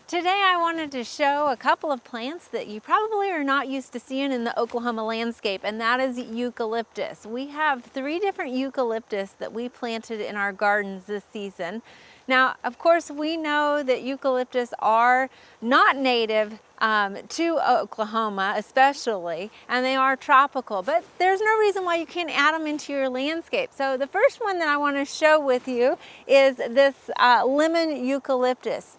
Today I wanted to show a couple of plants that you probably are not used to seeing in the Oklahoma landscape, and that is eucalyptus. We have 3 different eucalyptus that we planted in our gardens this season. Now, of course, we know that eucalyptus are not native to Oklahoma especially, and they are tropical, but there's no reason why you can't add them into your landscape. So the first one that I want to show with you is this lemon eucalyptus.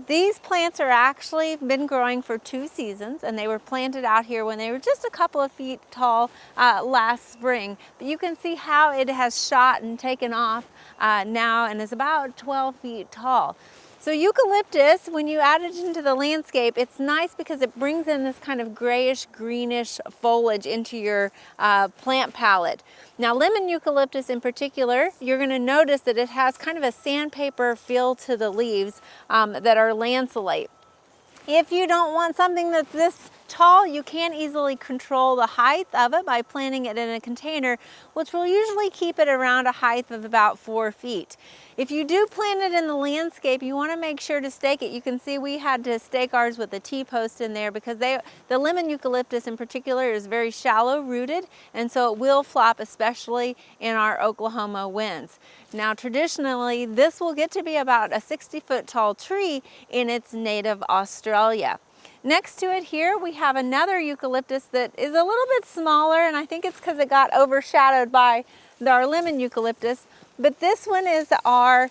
These plants are actually been growing for 2 seasons, and they were planted out here when they were just a couple of feet tall last spring. But you can see how it has shot and taken off now and is about 12 feet tall. So eucalyptus, when you add it into the landscape, it's nice because it brings in this kind of grayish greenish foliage into your plant palette. Now lemon eucalyptus in particular, you're going to notice that it has kind of a sandpaper feel to the leaves that are lanceolate. If you don't want something that's this tall, you can easily control the height of it by planting it in a container, which will usually keep it around a height of about 4 feet. If you do plant it in the landscape, you want to make sure to stake it. You can see we had to stake ours with a T-post in there because the lemon eucalyptus in particular is very shallow rooted, and so it will flop, especially in our Oklahoma winds. Now traditionally, this will get to be about a 60-foot tall tree in its native Australia. Next to it here, we have another eucalyptus that is a little bit smaller, and I think it's because it got overshadowed by our lemon eucalyptus. But this one is our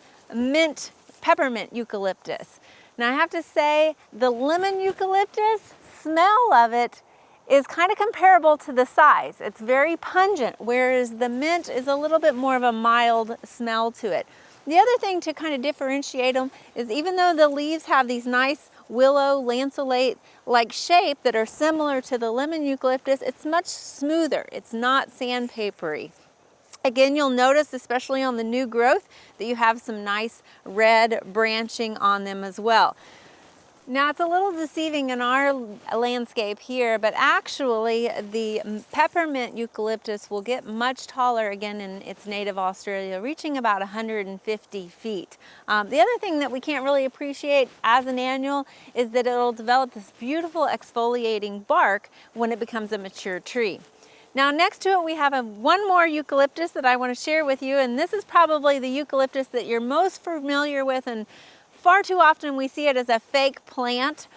peppermint eucalyptus. Now I have to say, the lemon eucalyptus, smell of it is kind of comparable to the size. It's very pungent, whereas the mint is a little bit more of a mild smell to it. The other thing to kind of differentiate them is even though the leaves have these nice willow lanceolate-like shape that are similar to the lemon eucalyptus, it's much smoother. It's not sandpapery. Again, you'll notice, especially on the new growth, that you have some nice red branching on them as well. Now, it's a little deceiving in our landscape here, but actually the peppermint eucalyptus will get much taller again in its native Australia, reaching about 150 feet. The other thing that we can't really appreciate as an annual is that it'll develop this beautiful exfoliating bark when it becomes a mature tree. Now next to it we have one more eucalyptus that I want to share with you, and this is probably the eucalyptus that you're most familiar with, and far too often we see it as a fake plant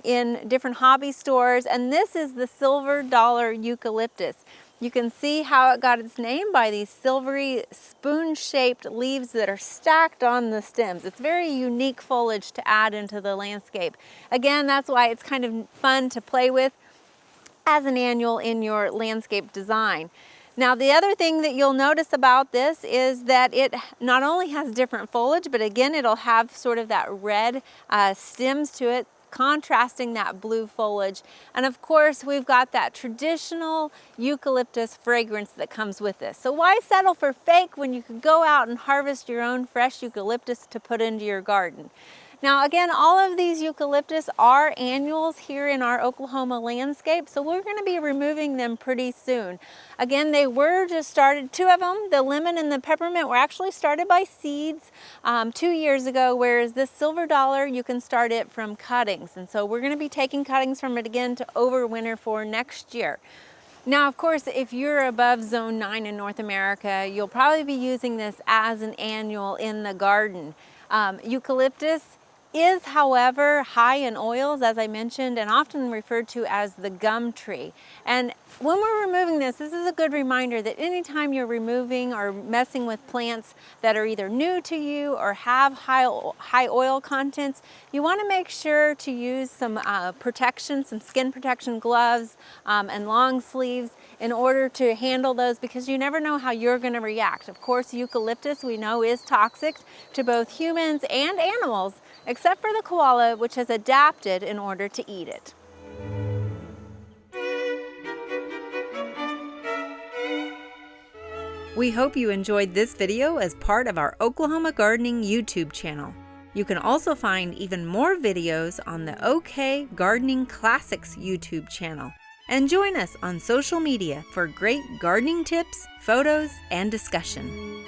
in different hobby stores, and this is the silver dollar eucalyptus. You can see how it got its name by these silvery spoon-shaped leaves that are stacked on the stems. It's very unique foliage to add into the landscape. Again, that's why it's kind of fun to play with as an annual in your landscape design. Now the other thing that you'll notice about this is that it not only has different foliage, but again it'll have sort of that red stems to it, contrasting that blue foliage. And of course we've got that traditional eucalyptus fragrance that comes with this. So why settle for fake when you could go out and harvest your own fresh eucalyptus to put into your garden? Now again, all of these eucalyptus are annuals here in our Oklahoma landscape, so we're going to be removing them pretty soon. Again, they were just started, 2 of them, the lemon and the peppermint, were actually started by seeds 2 years ago, whereas this silver dollar, you can start it from cuttings. And so we're going to be taking cuttings from it again to overwinter for next year. Now, of course, if you're above zone 9 in North America, you'll probably be using this as an annual in the garden. Eucalyptus is, however, high in oils, as I mentioned, and often referred to as the gum tree. And when we're removing this is a good reminder that anytime you're removing or messing with plants that are either new to you or have high oil contents, you want to make sure to use some protection, some skin protection gloves and long sleeves in order to handle those, because you never know how you're going to react. Of course, eucalyptus we know is toxic to both humans and animals, except for the koala, which has adapted in order to eat it. We hope you enjoyed this video as part of our Oklahoma Gardening YouTube channel. You can also find even more videos on the OK Gardening Classics YouTube channel. And join us on social media for great gardening tips, photos, and discussion.